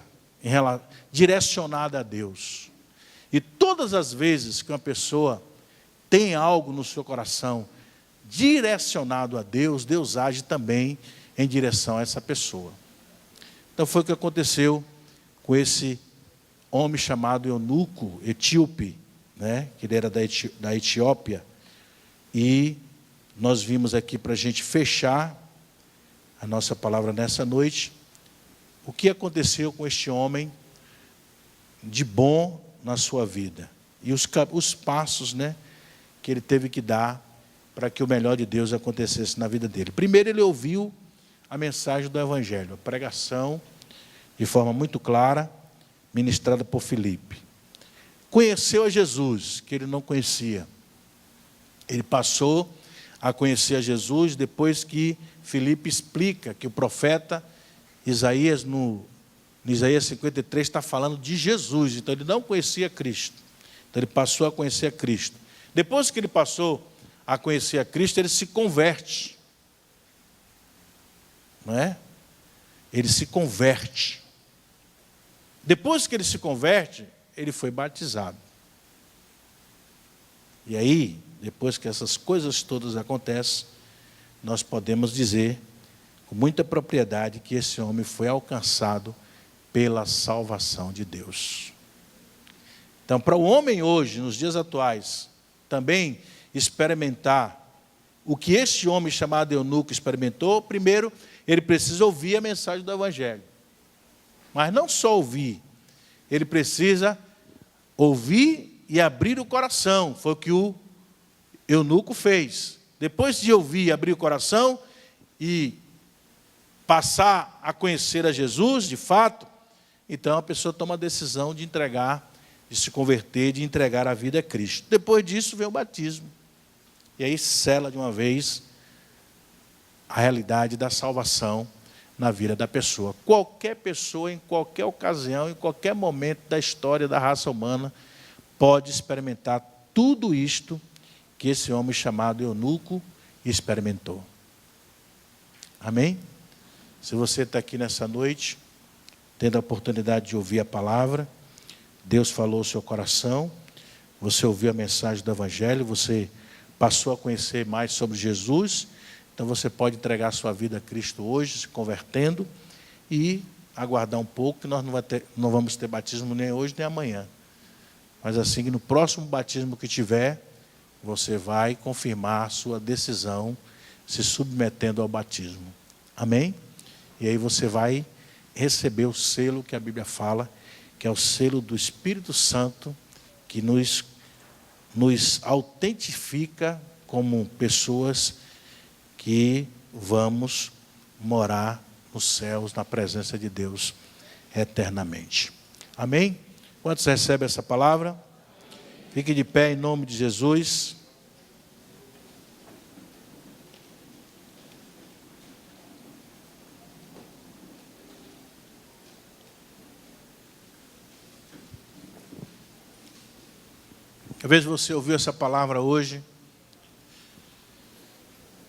direcionada a Deus. E todas as vezes que uma pessoa tem algo no seu coração direcionado a Deus, Deus age também em direção a essa pessoa. Então foi o que aconteceu com esse homem chamado eunuco, etíope, né? Que ele era da Etiópia. E nós vimos aqui, para a gente fechar a nossa palavra nessa noite, o que aconteceu com este homem de bom na sua vida. E os passos, né, que ele teve que dar para que o melhor de Deus acontecesse na vida dele. Primeiro, ele ouviu a mensagem do Evangelho, a pregação, de forma muito clara, ministrada por Filipe. Conheceu a Jesus, que ele não conhecia. Ele passou a conhecer a Jesus depois que Filipe explica que o profeta Isaías, no Isaías 53, está falando de Jesus. Então ele não conhecia Cristo. Então ele passou a conhecer a Cristo. Depois que ele passou a conhecer a Cristo, ele se converte. Não é? Ele se converte. Depois que ele se converte, ele foi batizado. E aí, depois que essas coisas todas acontecem, nós podemos dizer com muita propriedade que esse homem foi alcançado pela salvação de Deus. Então, para o homem hoje, nos dias atuais, também experimentar o que este homem chamado eunuco experimentou, primeiro, ele precisa ouvir a mensagem do Evangelho. Mas não só ouvir, ele precisa ouvir e abrir o coração. Foi o que o eunuco fez. Depois de ouvir e abrir o coração e passar a conhecer a Jesus, de fato, então a pessoa toma a decisão de entregar, de se converter, de entregar a vida a Cristo. Depois disso vem o batismo. E aí sela de uma vez a realidade da salvação na vida da pessoa. Qualquer pessoa, em qualquer ocasião, em qualquer momento da história da raça humana, pode experimentar tudo isto que esse homem chamado eunuco experimentou. Amém? Se você está aqui nessa noite, tendo a oportunidade de ouvir a palavra, Deus falou ao seu coração, você ouviu a mensagem do Evangelho, você passou a conhecer mais sobre Jesus, então você pode entregar a sua vida a Cristo hoje, se convertendo, e aguardar um pouco, que nós não vamos ter batismo nem hoje nem amanhã. Mas assim que no próximo batismo que tiver, você vai confirmar a sua decisão, se submetendo ao batismo. Amém? E aí você vai receber o selo que a Bíblia fala, que é o selo do Espírito Santo, que nos autentifica como pessoas que vamos morar nos céus, na presença de Deus, eternamente. Amém? Quantos recebem essa palavra? Fique de pé em nome de Jesus. Talvez você ouviu essa palavra hoje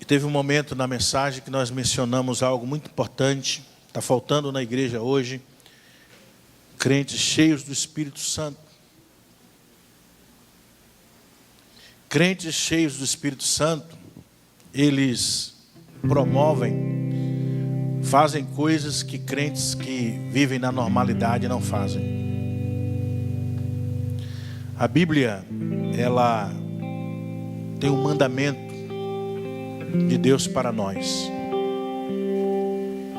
e teve um momento na mensagem que nós mencionamos algo muito importante. Está faltando na igreja hoje crentes cheios do Espírito Santo. Crentes cheios do Espírito Santo, eles promovem, fazem coisas que crentes que vivem na normalidade não fazem. A Bíblia, ela tem um mandamento de Deus para nós,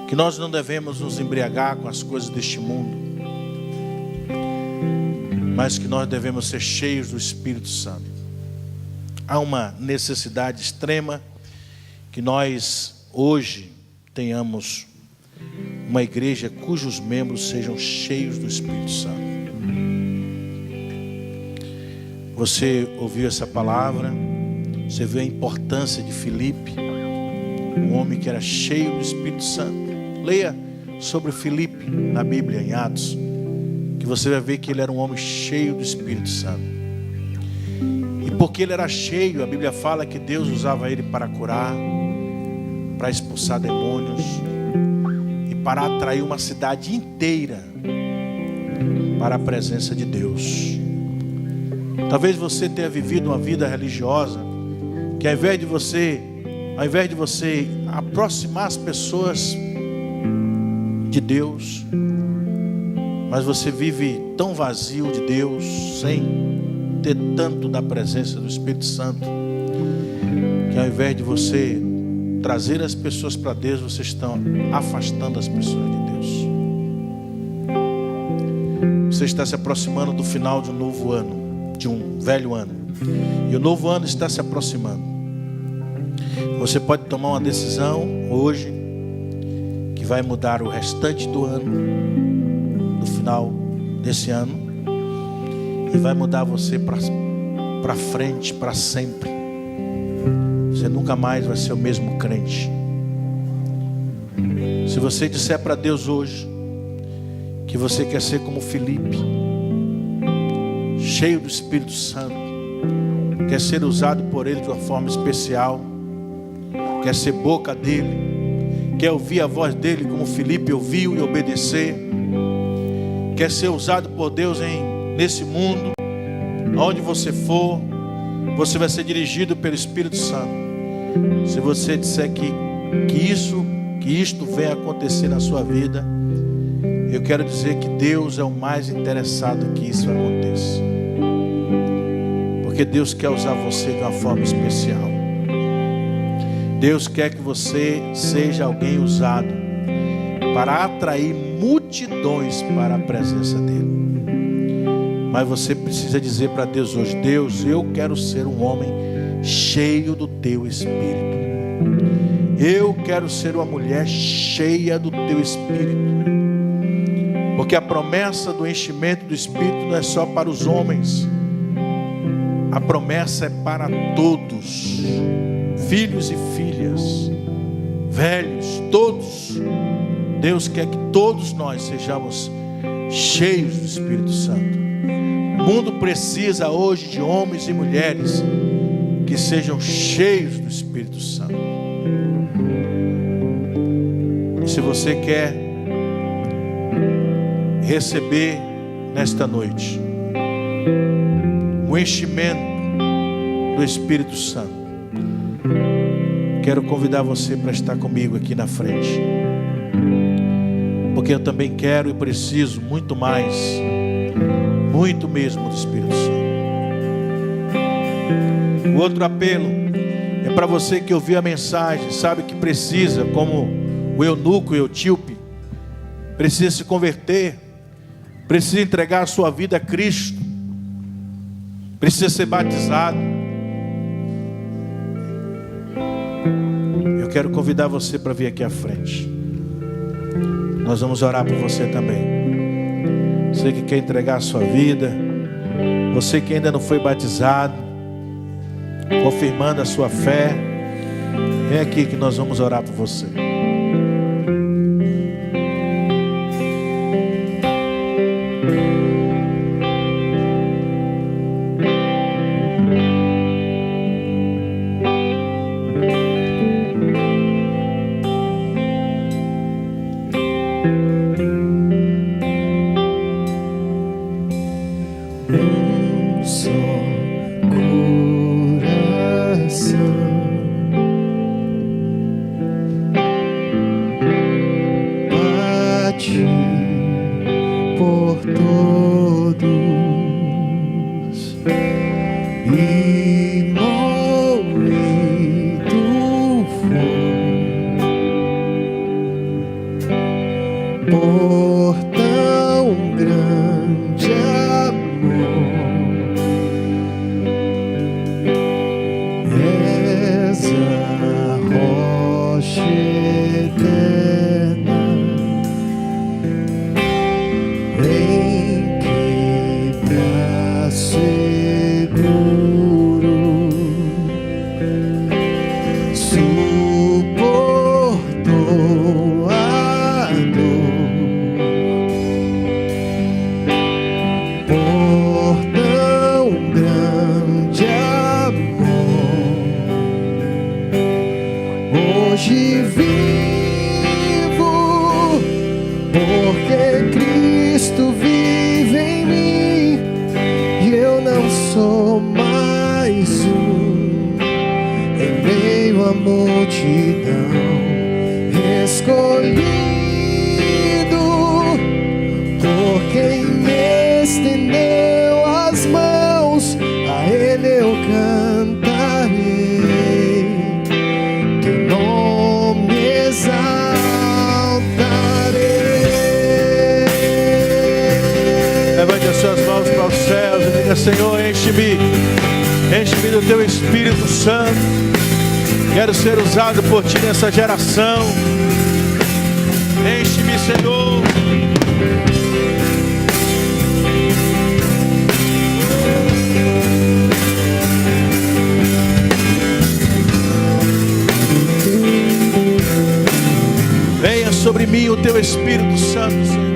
que nós não devemos nos embriagar com as coisas deste mundo, mas que nós devemos ser cheios do Espírito Santo. Há uma necessidade extrema que nós hoje tenhamos uma igreja cujos membros sejam cheios do Espírito Santo. Você ouviu essa palavra, você vê a importância de Filipe, um homem que era cheio do Espírito Santo. Leia sobre Filipe na Bíblia, em Atos, que você vai ver que ele era um homem cheio do Espírito Santo. E porque ele era cheio, a Bíblia fala que Deus usava ele para curar, para expulsar demônios e para atrair uma cidade inteira para a presença de Deus. Talvez você tenha vivido uma vida religiosa que ao invés de você aproximar as pessoas de Deus, mas você vive tão vazio de Deus, sem ter tanto da presença do Espírito Santo, que ao invés de você trazer as pessoas para Deus, vocês estão afastando as pessoas de Deus. Você está se aproximando do final de um novo ano, de um velho ano, e o novo ano está se aproximando. Você pode tomar uma decisão hoje que vai mudar o restante do ano, no final desse ano, e vai mudar você para frente, para sempre. Você nunca mais vai ser o mesmo crente. Se você disser para Deus hoje que você quer ser como Filipe, cheio do Espírito Santo, quer ser usado por Ele de uma forma especial, quer ser boca dEle, quer ouvir a voz dEle como Filipe ouviu e obedecer, quer ser usado por Deus nesse mundo, aonde você for, você vai ser dirigido pelo Espírito Santo. Se você disser que isto venha acontecer na sua vida, eu quero dizer que Deus é o mais interessado que isso aconteça, porque Deus quer usar você de uma forma especial. Deus quer que você seja alguém usado para atrair multidões para a presença dEle. Mas você precisa dizer para Deus hoje: Deus, eu quero ser um homem cheio do Teu Espírito. Eu quero ser uma mulher cheia do Teu Espírito. Porque a promessa do enchimento do Espírito não é só para os homens. A promessa é para todos, filhos e filhas, velhos, todos. Deus quer que todos nós sejamos cheios do Espírito Santo. O mundo precisa hoje de homens e mulheres que sejam cheios do Espírito Santo. E se você quer receber nesta noite o enchimento do Espírito Santo, quero convidar você para estar comigo aqui na frente, porque eu também quero e preciso muito mais, muito mesmo do Espírito Santo. O outro apelo é para você que ouviu a mensagem, sabe que precisa, como o eunuco e o etíope, precisa se converter, precisa entregar a sua vida a Cristo, precisa ser batizado. Eu quero convidar você para vir aqui à frente. Nós vamos orar por você também. Você que quer entregar a sua vida, você que ainda não foi batizado, confirmando a sua fé, vem aqui que nós vamos orar por você. Enche-me do teu Espírito Santo. Quero ser usado por ti nessa geração. Enche-me, Senhor. Venha sobre mim o teu Espírito Santo, Senhor.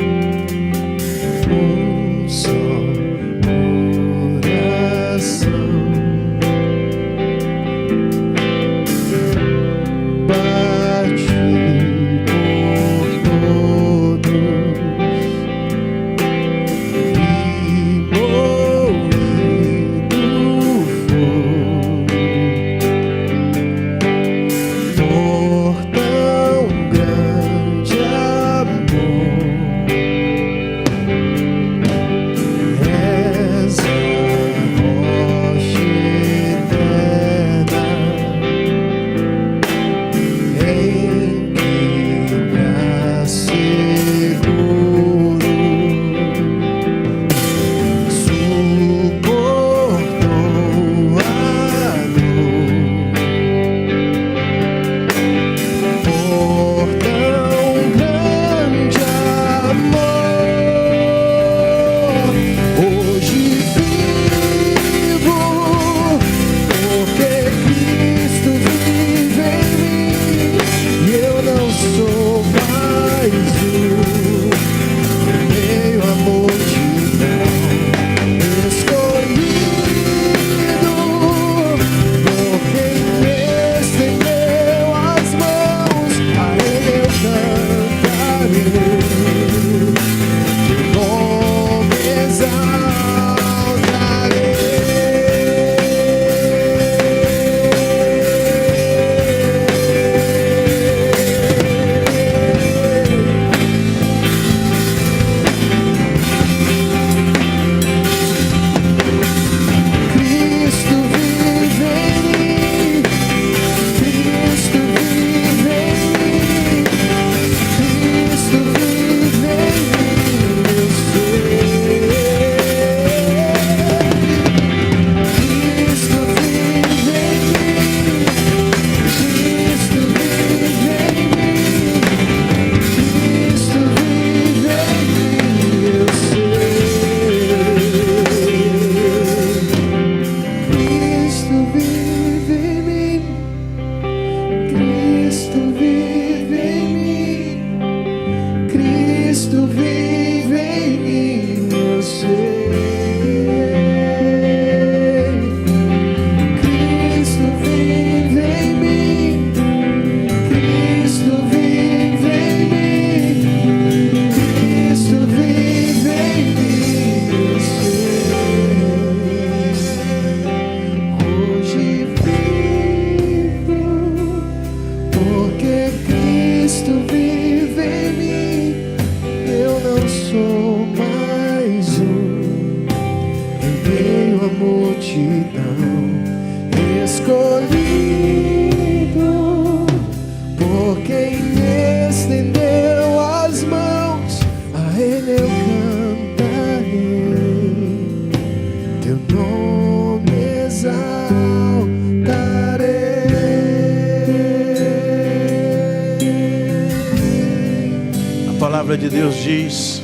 A palavra de Deus diz: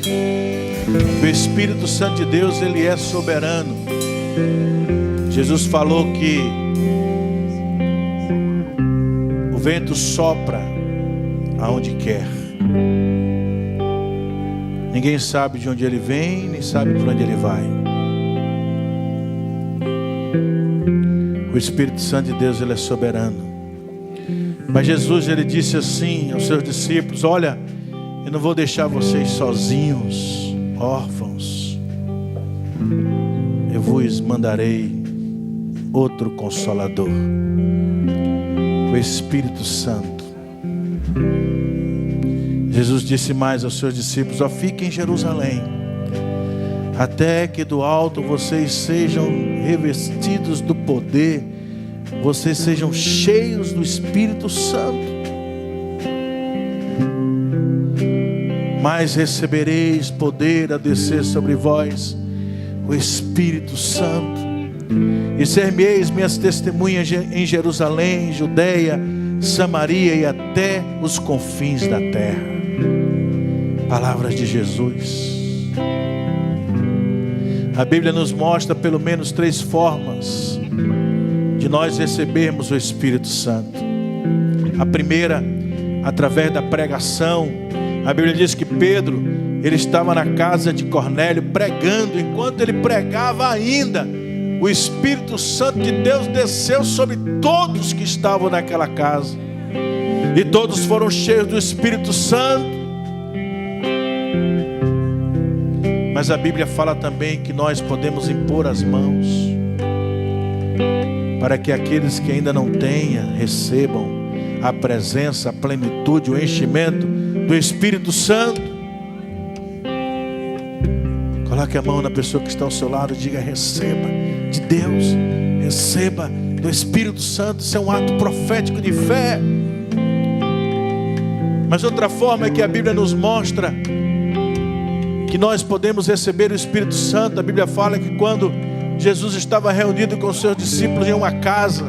o Espírito Santo de Deus, ele é soberano. Jesus falou que o vento sopra aonde quer. Ninguém sabe de onde ele vem, nem sabe por onde ele vai. O Espírito Santo de Deus, ele é soberano. Mas Jesus, ele disse assim aos seus discípulos: olha, eu não vou deixar vocês sozinhos, órfãos. Eu vos mandarei outro Consolador, o Espírito Santo. Jesus disse mais aos seus discípulos: ó, fiquem em Jerusalém, até que do alto vocês sejam revestidos do poder, vocês sejam cheios do Espírito Santo. Mas recebereis poder a descer sobre vós, o Espírito Santo, e ser-me-eis minhas testemunhas em Jerusalém, Judeia, Samaria e até os confins da terra. Palavras de Jesus. A Bíblia nos mostra pelo menos 3 formas de nós recebermos o Espírito Santo. A primeira, através da pregação. A Bíblia diz que Pedro, ele estava na casa de Cornélio pregando. Enquanto ele pregava ainda, o Espírito Santo de Deus desceu sobre todos que estavam naquela casa, e todos foram cheios do Espírito Santo. Mas a Bíblia fala também que nós podemos impor as mãos, para que aqueles que ainda não tenham, recebam a presença, a plenitude, o enchimento do Espírito Santo. Coloque a mão na pessoa que está ao seu lado e diga: receba de Deus, receba do Espírito Santo. Isso é um ato profético de fé. Mas outra forma é que a Bíblia nos mostra que nós podemos receber o Espírito Santo. A Bíblia fala que quando Jesus estava reunido com seus discípulos em uma casa,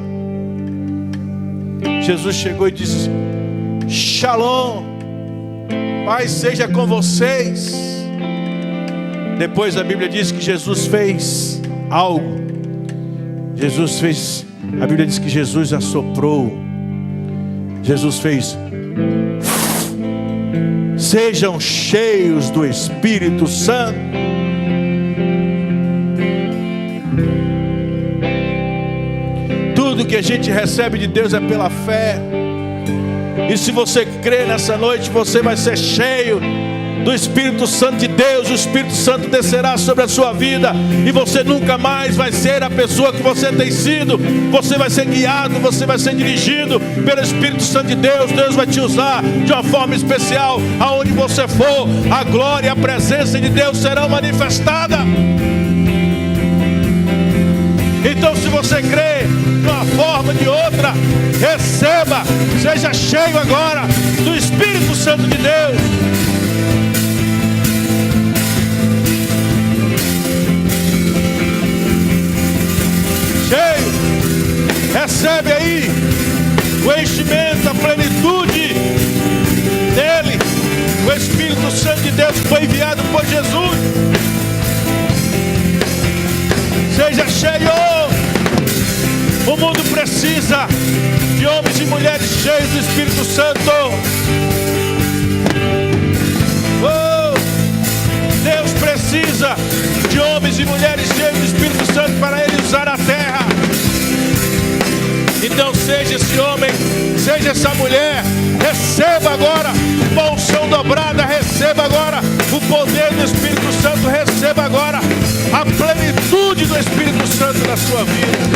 Jesus chegou e disse: Shalom, paz seja com vocês. Depois a Bíblia diz que Jesus fez algo. A Bíblia diz que Jesus assoprou. Jesus fez: sejam cheios do Espírito Santo. Tudo que a gente recebe de Deus é pela fé. E se você crê nessa noite, você vai ser cheio do Espírito Santo de Deus. O Espírito Santo descerá sobre a sua vida, e você nunca mais vai ser a pessoa que você tem sido. Você vai ser guiado, você vai ser dirigido pelo Espírito Santo de Deus. Deus vai te usar de uma forma especial. Aonde você for, a glória e a presença de Deus serão manifestadas. Então, se você crê de uma forma ou de outra, receba, seja cheio agora do Espírito Santo de Deus. Cheio, recebe aí o enchimento, a plenitude dele. O Espírito Santo de Deus foi enviado por Jesus. Seja cheio. O mundo precisa de homens e mulheres cheios do Espírito Santo. Oh, Deus precisa de homens e mulheres cheios do Espírito Santo para Ele usar a terra. Então seja esse homem, seja essa mulher. Receba agora uma unção dobrada. Receba agora o poder do Espírito Santo. Receba agora a plenitude do Espírito Santo na sua vida.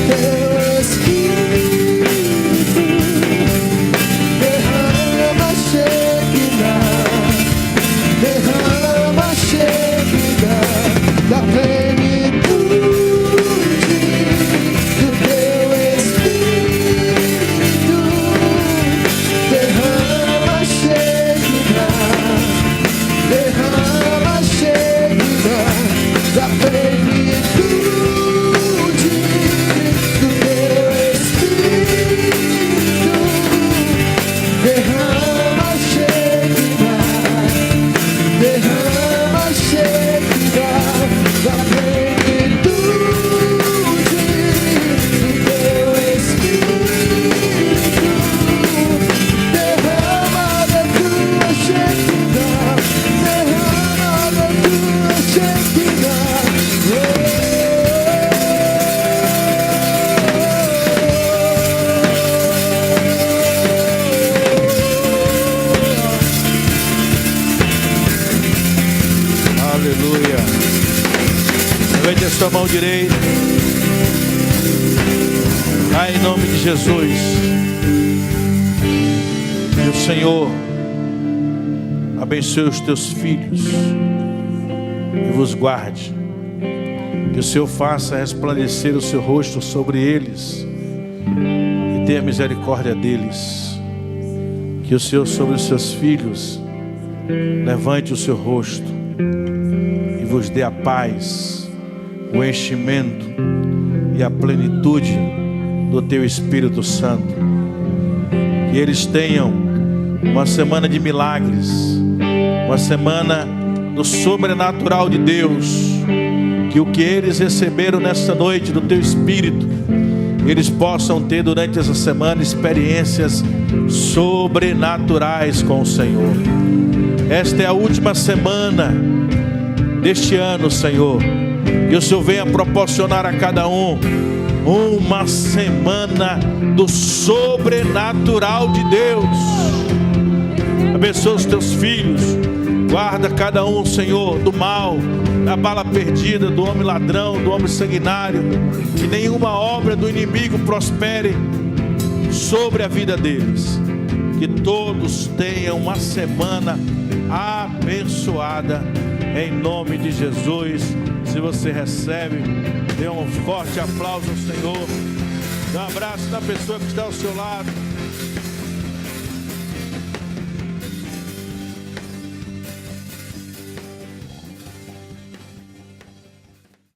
Teu Espírito derrama Shekinah da plenitude do Teu Espírito. Derrama Shekinah da plenitude. Sua mão direita. Pai, em nome de Jesus, que o Senhor abençoe os teus filhos e vos guarde. Que o Senhor faça resplandecer o seu rosto sobre eles e tenha misericórdia deles. Que o Senhor sobre os seus filhos levante o seu rosto e vos dê a paz, o enchimento e a plenitude do teu Espírito Santo. Que eles tenham uma semana de milagres, uma semana do sobrenatural de Deus. Que o que eles receberam nesta noite do teu Espírito, eles possam ter durante essa semana experiências sobrenaturais com o Senhor. Esta é a última semana deste ano, Senhor, e o Senhor venha proporcionar a cada um uma semana do sobrenatural de Deus. Abençoa os teus filhos, guarda cada um, Senhor, do mal, da bala perdida, do homem ladrão, do homem sanguinário. Que nenhuma obra do inimigo prospere sobre a vida deles. Que todos tenham uma semana abençoada, em nome de Jesus. Se você recebe, dê um forte aplauso ao Senhor. Dê um abraço na pessoa que está ao seu lado.